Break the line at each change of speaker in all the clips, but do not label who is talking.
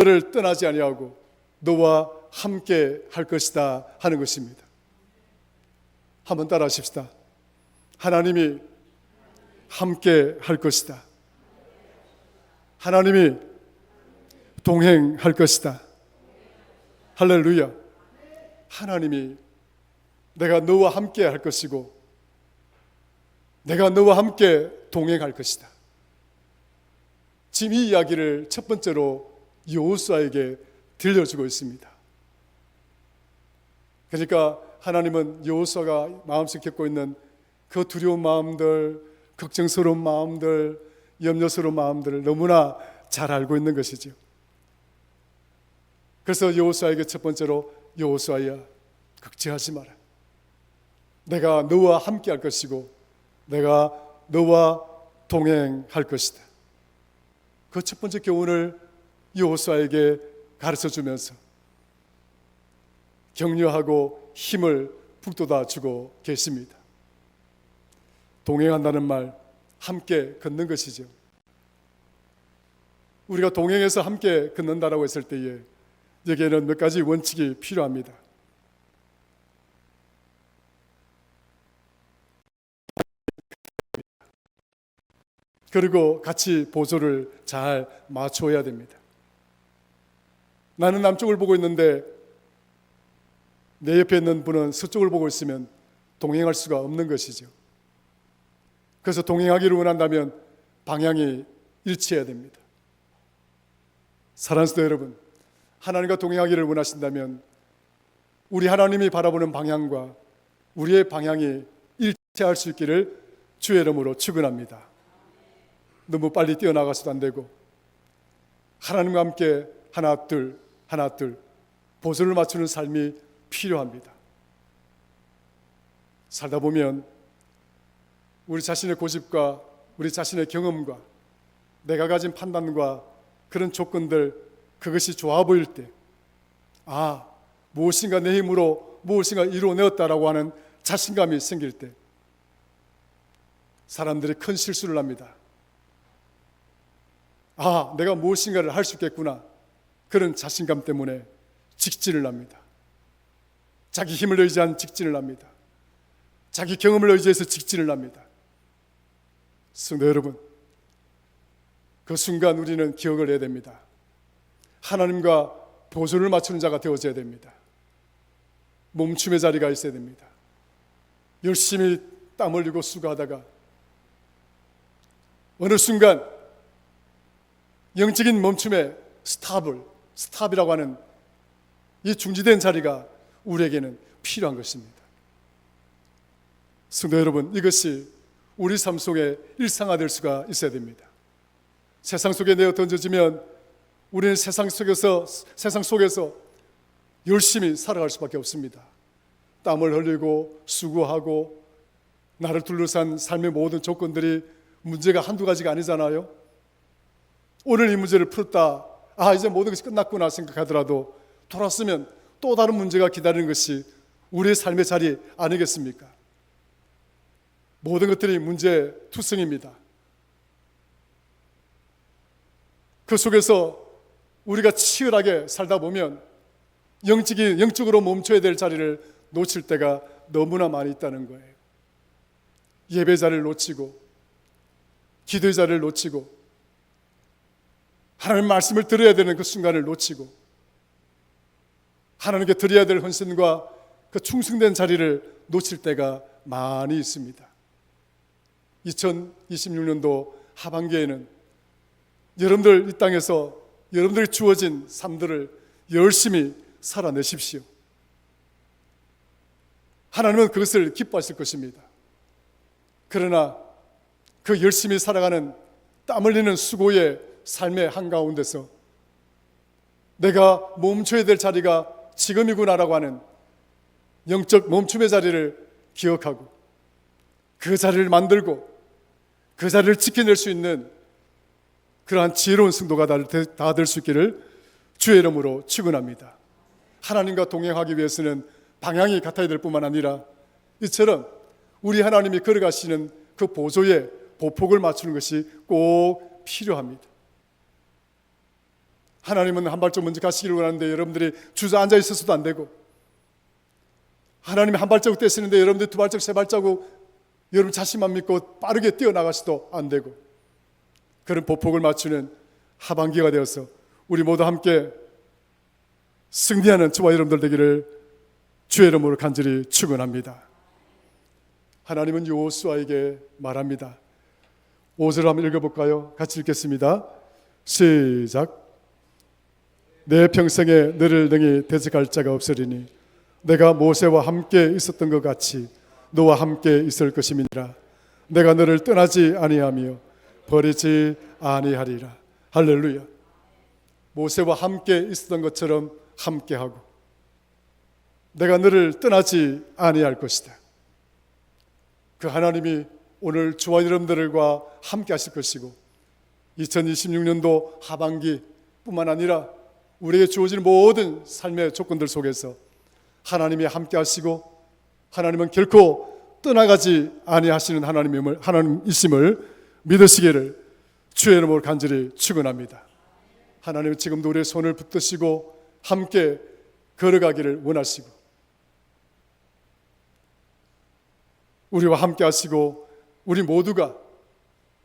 너를 떠나지 아니하고 너와 함께 할 것이다 하는 것입니다. 한번 따라 하십시다. 하나님이 함께 할 것이다. 하나님이 동행할 것이다. 할렐루야. 하나님이 내가 너와 함께 할 것이고 내가 너와 함께 동행할 것이다. 지금 이 이야기를 첫 번째로 여호수아에게 들려주고 있습니다. 그러니까 하나님은 여호수아가 마음속에 겪고 있는 그 두려운 마음들, 걱정스러운 마음들, 염려스러운 마음들을 너무나 잘 알고 있는 것이죠. 그래서 여호수아에게 첫 번째로 여호수아야, 걱정하지 마라. 내가 너와 함께 할 것이고 내가 너와 동행할 것이다. 그 첫 번째 교훈을 여호수아에게 가르쳐 주면서 격려하고 힘을 북돋아 주고 계십니다. 동행한다는 말, 함께 걷는 것이죠. 우리가 동행해서 함께 걷는다라고 했을 때에 여기에는 몇 가지 원칙이 필요합니다. 그리고 같이 보조를 잘 맞춰야 됩니다. 나는 남쪽을 보고 있는데 내 옆에 있는 분은 서쪽을 보고 있으면 동행할 수가 없는 것이죠. 그래서 동행하기를 원한다면 방향이 일치해야 됩니다. 사랑하는 성도 여러분, 하나님과 동행하기를 원하신다면 우리 하나님이 바라보는 방향과 우리의 방향이 일치할 수 있기를 주의 이름으로 축원합니다. 너무 빨리 뛰어나가서도 안 되고 하나님과 함께 하나 둘 보조를 맞추는 삶이 필요합니다. 살다 보면 우리 자신의 고집과 우리 자신의 경험과 내가 가진 판단과 그런 조건들, 그것이 좋아 보일 때, 무엇인가 내 힘으로 무엇인가 이루어내었다라고 하는 자신감이 생길 때 사람들이 큰 실수를 합니다. 내가 무엇인가를 할 수 있겠구나, 그런 자신감 때문에 직진을 합니다. 자기 힘을 의지한 직진을 합니다. 자기 경험을 의지해서 직진을 합니다. 성도 여러분, 그 순간 우리는 기억을 해야 됩니다. 하나님과 보조를 맞추는 자가 되어져야 됩니다. 멈춤의 자리가 있어야 됩니다. 열심히 땀 흘리고 수고하다가 어느 순간 영적인 멈춤의 스탑이라고 하는 이 중지된 자리가 우리에게는 필요한 것입니다. 성도 여러분, 이것이 우리 삶 속에 일상화될 수가 있어야 됩니다. 세상 속에 내어 던져지면 우리는 세상 속에서 열심히 살아갈 수밖에 없습니다. 땀을 흘리고 수고하고 나를 둘러싼 삶의 모든 조건들이 문제가 한두 가지가 아니잖아요. 오늘 이 문제를 풀었다, 이제 모든 것이 끝났구나 생각하더라도 돌아서면 또 다른 문제가 기다리는 것이 우리의 삶의 자리 아니겠습니까? 모든 것들이 문제 투성입니다. 그 속에서 우리가 치열하게 살다 보면 영적으로 멈춰야 될 자리를 놓칠 때가 너무나 많이 있다는 거예요. 예배 자리를 놓치고 기도의 자리를 놓치고 하나님의 말씀을 들어야 되는 그 순간을 놓치고 하나님께 드려야 될 헌신과 그 충성된 자리를 놓칠 때가 많이 있습니다. 2026년도 하반기에는 여러분들 이 땅에서 여러분들이 주어진 삶들을 열심히 살아내십시오. 하나님은 그것을 기뻐하실 것입니다. 그러나 그 열심히 살아가는 땀 흘리는 수고의 삶의 한가운데서 내가 멈춰야 될 자리가 지금이구나라고 하는 영적 멈춤의 자리를 기억하고 그 자리를 만들고 그 자리를 지켜낼 수 있는 그러한 지혜로운 성도가 다 될 수 있기를 주의 이름으로 축원합니다. 하나님과 동행하기 위해서는 방향이 같아야 될 뿐만 아니라 이처럼 우리 하나님이 걸어가시는 그 보조에 보폭을 맞추는 것이 꼭 필요합니다. 하나님은 한 발짝 먼저 가시기를 원하는데 여러분들이 주저앉아 있어서도 안 되고, 하나님이 한 발자국 떼시는데 여러분들이 두 발자국, 세 발자국 여러분 자신만 믿고 빠르게 뛰어나가시도 안 되고, 그런 보폭을 맞추는 하반기가 되어서 우리 모두 함께 승리하는 저와 여러분들 되기를 주의 이름으로 간절히 축원합니다. 하나님은 여호수아에게 말합니다. 5절 한번 읽어볼까요? 같이 읽겠습니다. 시작. 내 평생에 너를 능히 대적할 자가 없으리니 내가 모세와 함께 있었던 것 같이 너와 함께 있을 것임이니라. 내가 너를 떠나지 아니하며 버리지 아니하리라. 할렐루야. 모세와 함께 있었던 것처럼 함께하고 내가 너를 떠나지 아니할 것이다. 그 하나님이 오늘 저와 여러분들과 함께 하실 것이고 2026년도 하반기 뿐만 아니라 우리에게 주어지는 모든 삶의 조건들 속에서 하나님이 함께 하시고 하나님은 결코 떠나가지 아니하시는 하나님이심을 믿으시기를 주의 이름으로 간절히 축원합니다. 하나님은 지금도 우리의 손을 붙드시고 함께 걸어가기를 원하시고 우리와 함께 하시고 우리 모두가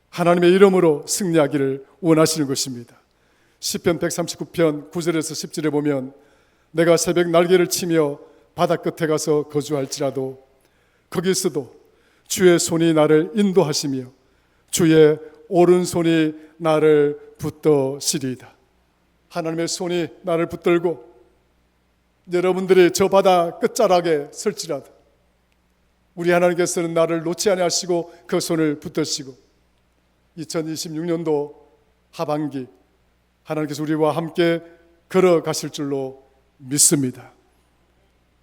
하나님의 이름으로 승리하기를 원하시는 것입니다. 시편 139편 9절에서 10절에 보면 내가 새벽 날개를 치며 바다 끝에 가서 거주할지라도 거기서도 주의 손이 나를 인도하시며 주의 오른손이 나를 붙드시리이다. 하나님의 손이 나를 붙들고 여러분들이 저 바다 끝자락에 설지라도 우리 하나님께서는 나를 놓지 아니하시고 그 손을 붙드시고 2026년도 하반기 하나님께서 우리와 함께 걸어가실 줄로 믿습니다.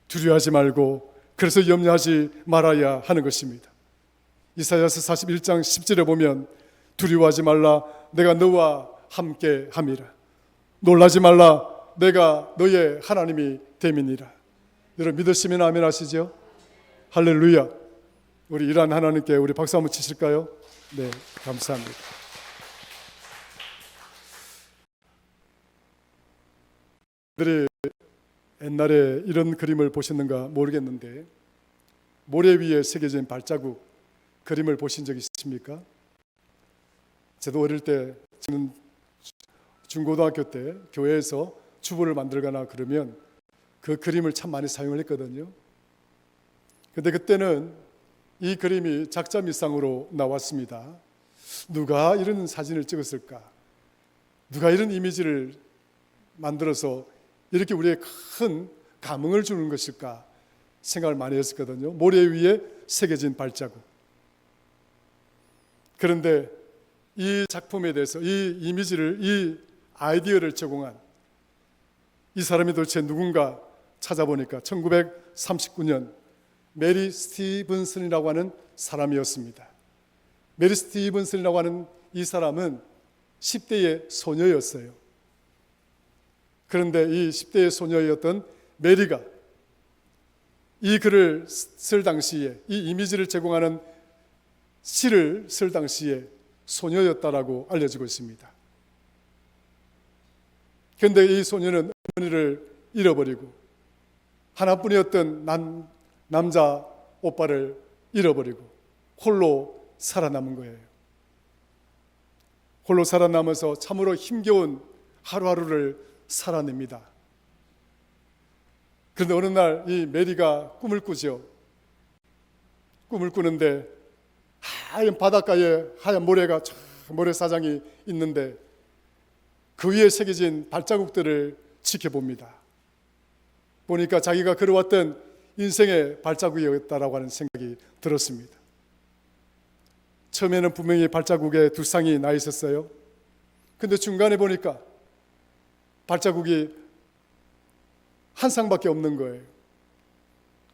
두려워하지 말고 그래서 염려하지 말아야 하는 것입니다. 이사야서 41장 10절에 보면 두려워하지 말라 내가 너와 함께 함이라. 놀라지 말라 내가 너의 하나님이 됨이니라. 여러분 믿으시면 아멘 하시죠? 할렐루야. 우리 일한 하나님께 우리 박수 한번 치실까요? 네, 감사합니다. 여러분들이 옛날에 이런 그림을 보셨는가 모르겠는데 모래 위에 새겨진 발자국 그림을 보신 적 있으십니까? 저도 어릴 때 저는 중고등학교 때 교회에서 주보를 만들거나 그러면 그 그림을 참 많이 사용을 했거든요. 근데 그때는 이 그림이 작자 밑상으로 나왔습니다. 누가 이런 사진을 찍었을까? 누가 이런 이미지를 만들어서 이렇게 우리의 큰 감흥을 주는 것일까 생각을 많이 했었거든요. 모래 위에 새겨진 발자국. 그런데 이 작품에 대해서 이 이미지를 이 아이디어를 제공한 이 사람이 도대체 누군가 찾아보니까 1939년 메리 스티븐슨이라고 하는 사람이었습니다. 메리 스티븐슨이라고 하는 이 사람은 10대의 소녀였어요. 그런데 이 10대의 소녀였던 메리가 이 글을 쓸 당시에 이 이미지를 제공하는 시를 쓸 당시에 소녀였다라고 알려지고 있습니다. 그런데 이 소녀는 어머니를 잃어버리고 하나뿐이었던 남자 오빠를 잃어버리고 홀로 살아남은 거예요. 홀로 살아남아서 참으로 힘겨운 하루하루를 살아냅니다. 그런데 어느 날 이 메리가 꿈을 꾸죠. 꿈을 꾸는데 하얀 바닷가에 하얀 모래사장이 있는데 그 위에 새겨진 발자국들을 지켜봅니다. 보니까 자기가 걸어왔던 인생의 발자국이었다라고 하는 생각이 들었습니다. 처음에는 분명히 발자국에 두 쌍이 나 있었어요. 근데 중간에 보니까 발자국이 한 쌍밖에 없는 거예요.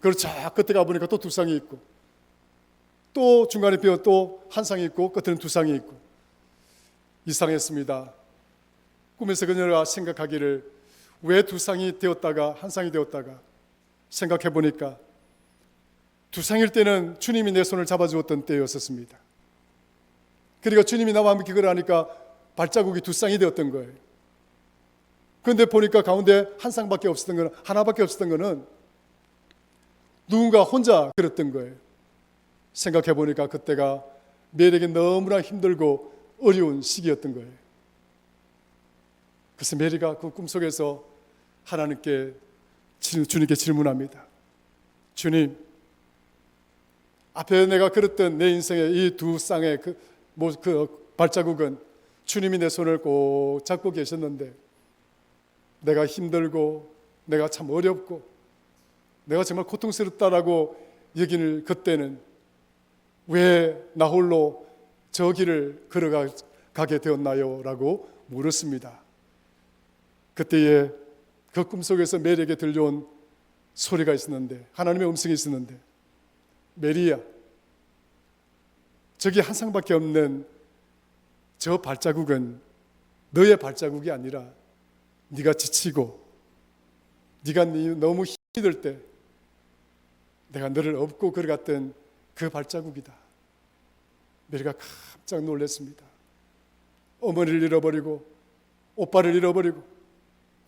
그리고 저 끝에 가보니까 또 두 쌍이 있고 또 중간에 비어 또 한 쌍이 있고 끝에는 두 쌍이 있고 이상했습니다. 꿈에서 그녀가 생각하기를 왜 두 쌍이 되었다가 한 쌍이 되었다가 생각해 보니까 두 쌍일 때는 주님이 내 손을 잡아주었던 때였었습니다. 그러니까 주님이 나와 함께 걸어가니까 발자국이 두 쌍이 되었던 거예요. 그런데 보니까 가운데 한 쌍밖에 없었던 거는, 하나밖에 없었던 거는 누군가 혼자 그랬던 거예요. 생각해 보니까 그때가 메리에게 너무나 힘들고 어려운 시기였던 거예요. 그래서 메리가 그 꿈속에서 주님께 질문합니다. 주님, 앞에 내가 걸었던 내 인생의 이 두 쌍의 그 발자국은 주님이 내 손을 꼭 잡고 계셨는데, 내가 힘들고 내가 참 어렵고 내가 정말 고통스럽다라고 여기는 그때는 왜 나 홀로 저 길을 걸어가게 되었나요? 라고 물었습니다. 그때에 그 꿈속에서 메리에게 들려온 소리가 있었는데, 하나님의 음성이 있었는데, 메리야, 저기 한 쌍밖에 없는 저 발자국은 너의 발자국이 아니라 네가 지치고 네가 너무 힘이 들 때 내가 너를 업고 걸어갔던 그 발자국이다. 메리가 깜짝 놀랐습니다. 어머니를 잃어버리고 오빠를 잃어버리고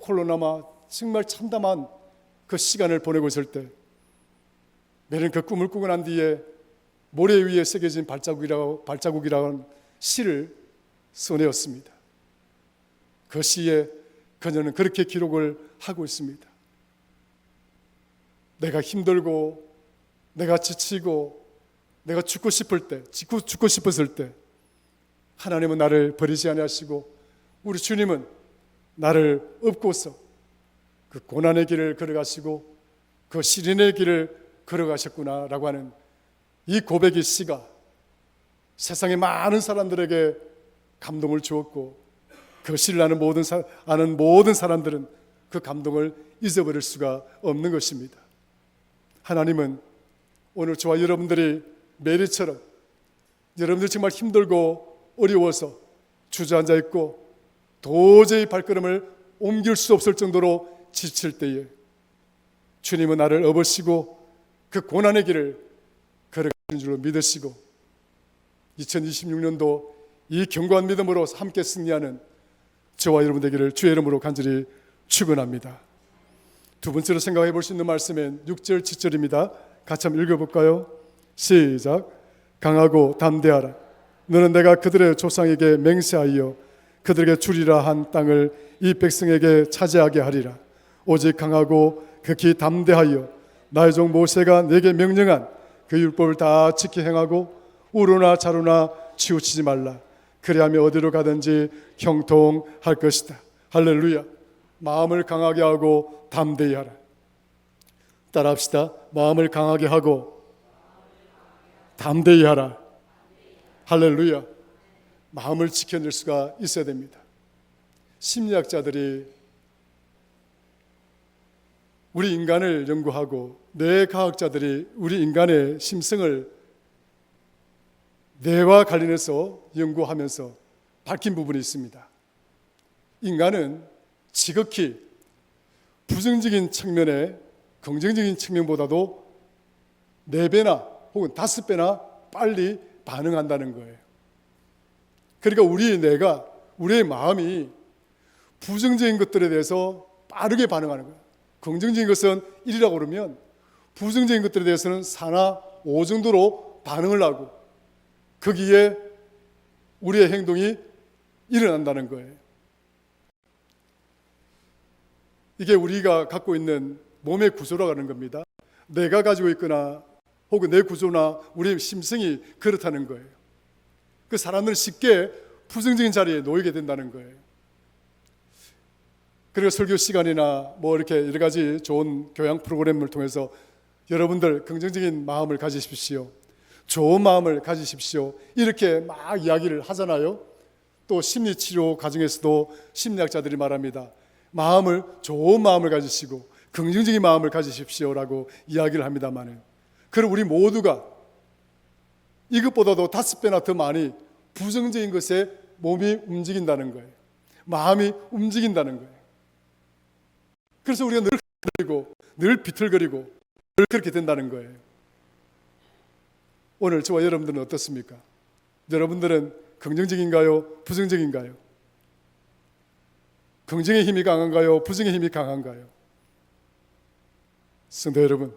홀로 남아 정말 참담한 그 시간을 보내고 있을 때, 메리는 그 꿈을 꾸고 난 뒤에 모래 위에 새겨진 발자국이라는 시를 써내었습니다. 그 시에 그녀는 그렇게 기록을 하고 있습니다. 내가 힘들고 내가 지치고 내가 죽고 싶었을 때 하나님은 나를 버리지 아니하시고 우리 주님은 나를 업고서 그 고난의 길을 걸어가시고 그 시련의 길을 걸어가셨구나라고 하는 이 고백의 시가 세상의 많은 사람들에게 감동을 주었고, 그 시를 아는 모든 사람들은 그 감동을 잊어버릴 수가 없는 것입니다. 하나님은 오늘 저와 여러분들이 메리처럼 여러분들이 정말 힘들고 어려워서 주저앉아 있고 도저히 발걸음을 옮길 수 없을 정도로 지칠 때에 주님은 나를 업으시고 그 고난의 길을 걸어가시는 줄로 믿으시고 2026년도 이 견고한 믿음으로 함께 승리하는 저와 여러분 되기를 주의 이름으로 간절히 축원합니다. 두 번째로 생각해 볼 수 있는 말씀은 6절 7절입니다. 같이 한번 읽어볼까요? 시작. 강하고 담대하라. 너는 내가 그들의 조상에게 맹세하여 그들에게 주리라 한 땅을 이 백성에게 차지하게 하리라. 오직 강하고 극히 담대하여 나의 종 모세가 내게 명령한 그 율법을 다 지켜 행하고 우로나 자로나 치우치지 말라. 그리하면 어디로 가든지 형통할 것이다. 할렐루야. 마음을 강하게 하고 담대히 하라. 따라합시다. 마음을 강하게 하고 담대히 하라. 할렐루야. 마음을 지켜낼 수가 있어야 됩니다. 심리학자들이 우리 인간을 연구하고 뇌과학자들이 우리 인간의 심성을 뇌와 관련해서 연구하면서 밝힌 부분이 있습니다. 인간은 지극히 부정적인 측면에 긍정적인 측면보다도 4배나 혹은 5배나 빨리 반응한다는 거예요. 그러니까 우리의 뇌가, 우리의 마음이 부정적인 것들에 대해서 빠르게 반응하는 거예요. 긍정적인 것은 1이라고 그러면 부정적인 것들에 대해서는 4나 5 정도로 반응을 하고 거기에 우리의 행동이 일어난다는 거예요. 이게 우리가 갖고 있는 몸의 구조라고 하는 겁니다. 내가 가지고 있거나 혹은 내 구조나 우리의 심성이 그렇다는 거예요. 그 사람들은 쉽게 부정적인 자리에 놓이게 된다는 거예요. 그리고 설교 시간이나 뭐 이렇게 여러 가지 좋은 교양 프로그램을 통해서 여러분들 긍정적인 마음을 가지십시오. 좋은 마음을 가지십시오. 이렇게 막 이야기를 하잖아요. 또 심리치료 과정에서도 심리학자들이 말합니다. 좋은 마음을 가지시고 긍정적인 마음을 가지십시오라고 이야기를 합니다만, 그럼 우리 모두가 이것보다도 5배나 더 많이 부정적인 것에 몸이 움직인다는 거예요. 마음이 움직인다는 거예요. 그래서 우리가 늘 비틀거리고 늘 그렇게 된다는 거예요. 오늘 저와 여러분들은 어떻습니까? 여러분들은 긍정적인가요? 부정적인가요? 긍정의 힘이 강한가요? 부정의 힘이 강한가요? 성도 여러분,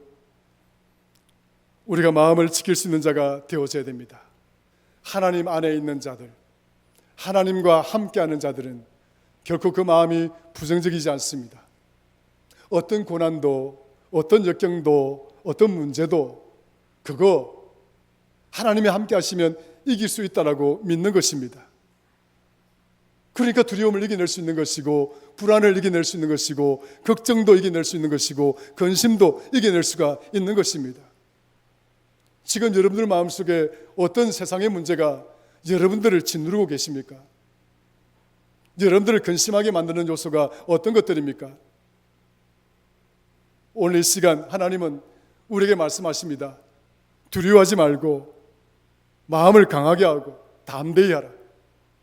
우리가 마음을 지킬 수 있는 자가 되어져야 됩니다. 하나님 안에 있는 자들, 하나님과 함께하는 자들은 결코 그 마음이 부정적이지 않습니다. 어떤 고난도, 어떤 역경도, 어떤 문제도 그거 하나님이 함께 하시면 이길 수 있다라고 믿는 것입니다. 그러니까 두려움을 이겨낼 수 있는 것이고, 불안을 이겨낼 수 있는 것이고, 걱정도 이겨낼 수 있는 것이고, 근심도 이겨낼 수가 있는 것입니다. 지금 여러분들 마음속에 어떤 세상의 문제가 여러분들을 짓누르고 계십니까? 여러분들을 근심하게 만드는 요소가 어떤 것들입니까? 오늘 이 시간 하나님은 우리에게 말씀하십니다. 두려워하지 말고 마음을 강하게 하고 담대히 하라.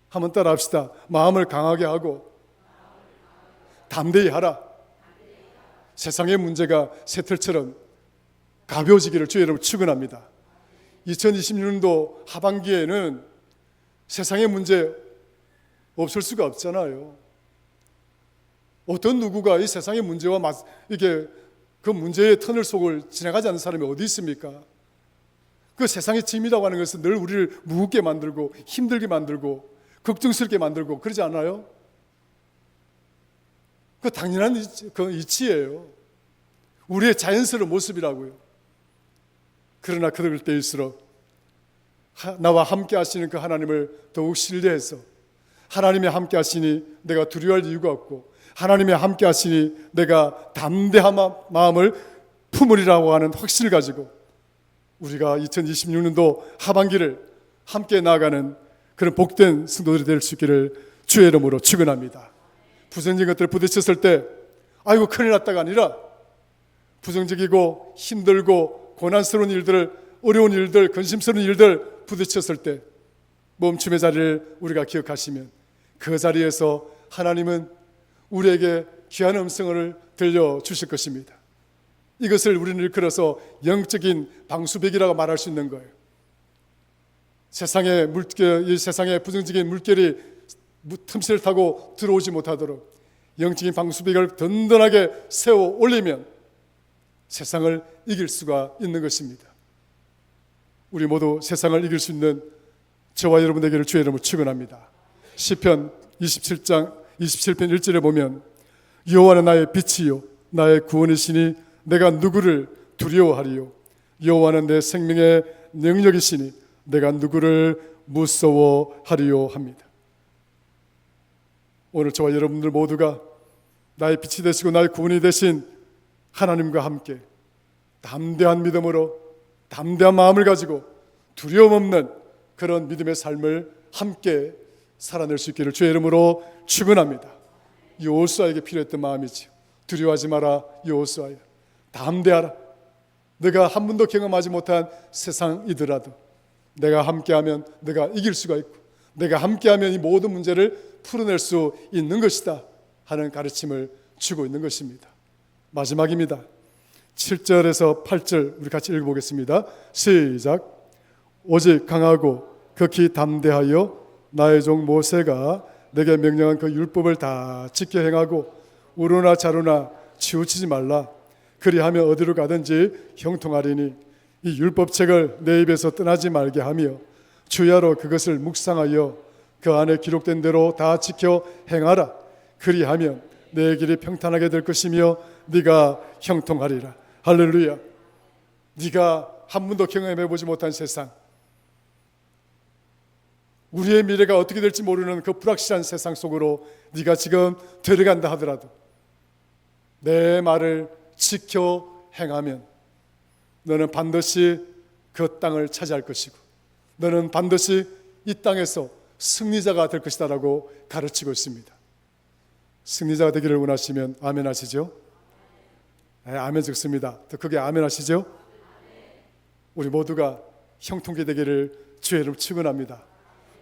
한번 따라 합시다. 마음을 강하게 하고 담대히 하라. 세상의 문제가 새털처럼 가벼워지기를 주의 이름으로 축원합니다. 2026년도 하반기에는 세상의 문제 없을 수가 없잖아요. 어떤 누구가 이 세상의 문제와 이게 그 문제의 터널 속을 지나가지 않는 사람이 어디 있습니까? 그 세상의 짐이라고 하는 것은 늘 우리를 무겁게 만들고 힘들게 만들고 걱정스럽게 만들고 그러지 않아요? 그 당연한 이치예요. 우리의 자연스러운 모습이라고요. 그러나 그럴 때일수록 나와 함께 하시는 그 하나님을 더욱 신뢰해서 하나님이 함께 하시니 내가 두려워할 이유가 없고 하나님이 함께 하시니 내가 담대한 마음을 품으리라고 하는 확신을 가지고 우리가 2026년도 하반기를 함께 나아가는 그런 복된 성도들이 될 수 있기를 주의 이름으로 축원합니다. 부정적인 것들을 부딪혔을 때 아이고 큰일 났다가 아니라 부정적이고 힘들고 고난스러운 일들을, 어려운 일들, 근심스러운 일들 부딪혔을 때 멈춤의 자리를 우리가 기억하시면 그 자리에서 하나님은 우리에게 귀한 음성을 들려주실 것입니다. 이것을 우리는 일컬어서 영적인 방수벽이라고 말할 수 있는 거예요. 이 세상에 부정적인 물결이 틈새를 타고 들어오지 못하도록 영적인 방수벽을 든든하게 세워 올리면 세상을 이길 수가 있는 것입니다. 우리 모두 세상을 이길 수 있는 저와 여러분 되기를 주의 이름으로 축원합니다. 시편 27편 1절에 보면 여호와는 나의 빛이요 나의 구원이시니 내가 누구를 두려워하리요. 여호와는 내 생명의 능력이시니 내가 누구를 무서워하리요 합니다. 오늘 저와 여러분들 모두가 나의 빛이 되시고 나의 구원이 되신 하나님과 함께 담대한 믿음으로 담대한 마음을 가지고 두려움 없는 그런 믿음의 삶을 함께 살아낼 수 있기를 주의 이름으로 축원합니다. 여호수아에게 필요했던 마음이지요. 두려워하지 마라 여호수아야. 담대하라. 내가 한 번도 경험하지 못한 세상이더라도 내가 함께하면 내가 이길 수가 있고 내가 함께하면 이 모든 문제를 풀어낼 수 있는 것이다 하는 가르침을 주고 있는 것입니다. 마지막입니다. 7절에서 8절 우리 같이 읽어보겠습니다. 시작. 오직 강하고 극히 담대하여 나의 종 모세가 내게 명령한 그 율법을 다 지켜 행하고 우로나 자로나 치우치지 말라. 그리하면 어디로 가든지 형통하리니 이 율법책을 내 입에서 떠나지 말게 하며 주야로 그것을 묵상하여 그 안에 기록된 대로 다 지켜 행하라. 그리하면 내 길이 평탄하게 될 것이며 네가 형통하리라. 할렐루야. 네가 한 번도 경험해보지 못한 세상, 우리의 미래가 어떻게 될지 모르는 그 불확실한 세상 속으로 네가 지금 들어간다 하더라도 내 말을 지켜 행하면 너는 반드시 그 땅을 차지할 것이고 너는 반드시 이 땅에서 승리자가 될 것이다 라고 가르치고 있습니다. 승리자가 되기를 원하시면 아멘 하시죠? 네, 아멘 적습니다. 더 크게 아멘 하시죠? 우리 모두가 형통케 되기를 주의 이름으로 축원합니다.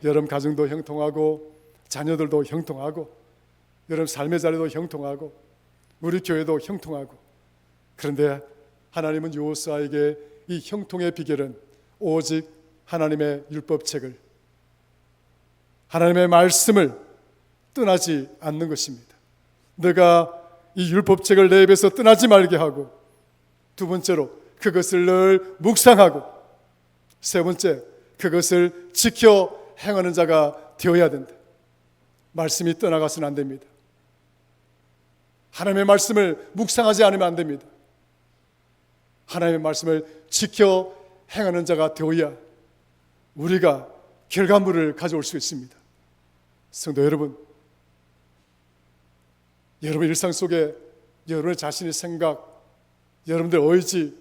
여러분 가정도 형통하고 자녀들도 형통하고 여러분 삶의 자리도 형통하고 우리 교회도 형통하고. 그런데 하나님은 여호수아에게 이 형통의 비결은 오직 하나님의 율법책을, 하나님의 말씀을 떠나지 않는 것입니다. 너가 이 율법책을 내 입에서 떠나지 말게 하고, 두 번째로 그것을 늘 묵상하고, 세 번째 그것을 지켜 행하는 자가 되어야 된다. 말씀이 떠나가서는 안 됩니다. 하나님의 말씀을 묵상하지 않으면 안 됩니다. 하나님의 말씀을 지켜 행하는 자가 되어야 우리가 결과물을 가져올 수 있습니다. 성도 여러분, 여러분 일상 속에 여러분의 자신의 생각, 여러분들의 의지,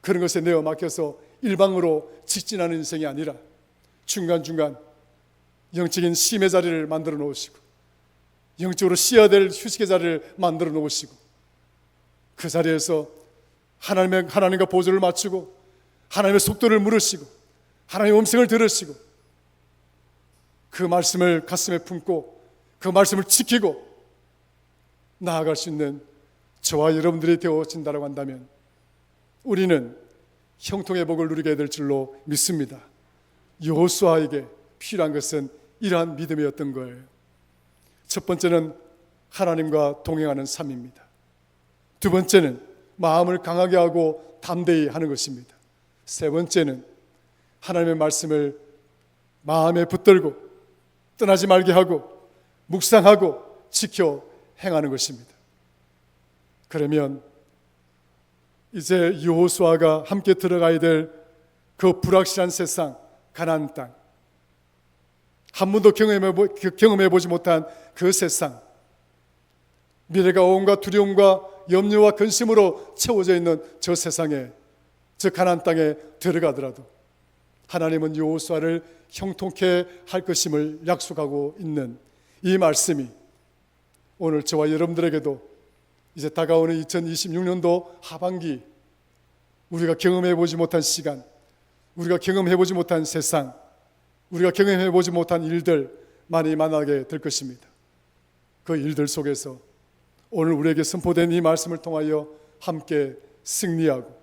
그런 것에 내어 맡겨서 일방으로 직진하는 인생이 아니라 중간중간 영적인 쉼의 자리를 만들어 놓으시고, 영적으로 쉬어야 될 휴식의 자리를 만들어 놓으시고, 그 자리에서 하나님과 보조를 맞추고 하나님의 속도를 물으시고 하나님의 음성을 들으시고, 그 말씀을 가슴에 품고 그 말씀을 지키고 나아갈 수 있는 저와 여러분들이 되어진다고 한다면 우리는 형통의 복을 누리게 될 줄로 믿습니다. 여호수아에게 필요한 것은 이러한 믿음이었던 거예요. 첫 번째는 하나님과 동행하는 삶입니다. 두 번째는 마음을 강하게 하고 담대히 하는 것입니다. 세 번째는 하나님의 말씀을 마음에 붙들고 떠나지 말게 하고 묵상하고 지켜 행하는 것입니다. 그러면 이제 여호수아가 함께 들어가야 될 그 불확실한 세상, 가나안 땅, 한 번도 경험해보지 못한 그 세상, 미래가 온갖 두려움과 염려와 근심으로 채워져 있는 저 세상에, 저 가나안 땅에 들어가더라도 하나님은 여호수아를 형통케 할 것임을 약속하고 있는 이 말씀이 오늘 저와 여러분들에게도 이제 다가오는 2026년도 하반기, 우리가 경험해보지 못한 시간, 우리가 경험해보지 못한 세상, 우리가 경험해보지 못한 일들 많이 만나게 될 것입니다. 그 일들 속에서 오늘 우리에게 선포된 이 말씀을 통하여 함께 승리하고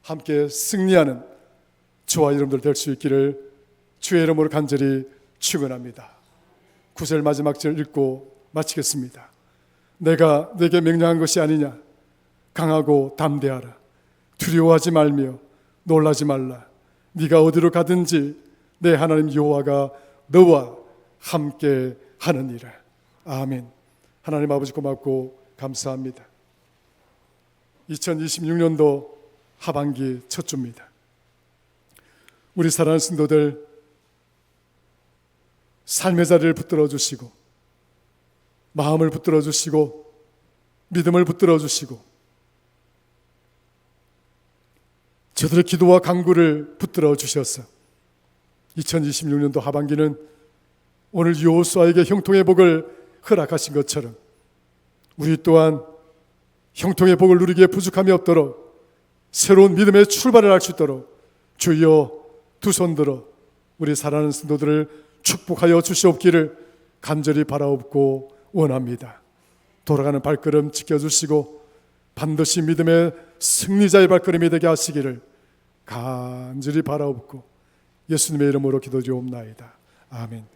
함께 승리하는 저와 여러분들 될 수 있기를 주의 이름으로 간절히 축원합니다. 9절 마지막 절 읽고 마치겠습니다. 내가 네게 명령한 것이 아니냐? 강하고 담대하라. 두려워하지 말며 놀라지 말라. 네가 어디로 가든지 내 하나님 여호와가 너와 함께 하느니라. 아멘. 하나님 아버지 고맙고 감사합니다. 2026년도 하반기 첫 주입니다. 우리 사랑하는 성도들, 삶의 자리를 붙들어 주시고 마음을 붙들어 주시고 믿음을 붙들어 주시고 저들의 기도와 간구를 붙들어 주셔서 2026년도 하반기는 오늘 여호수아에게 형통의 복을 허락하신 것처럼 우리 또한 형통의 복을 누리기에 부족함이 없도록 새로운 믿음의 출발을 할 수 있도록 주여 두 손 들어 우리 사랑하는 성도들을 축복하여 주시옵기를 간절히 바라옵고 원합니다. 돌아가는 발걸음 지켜주시고 반드시 믿음의 승리자의 발걸음이 되게 하시기를 간절히 바라옵고 예수님의 이름으로 기도드리옵나이다. 아멘.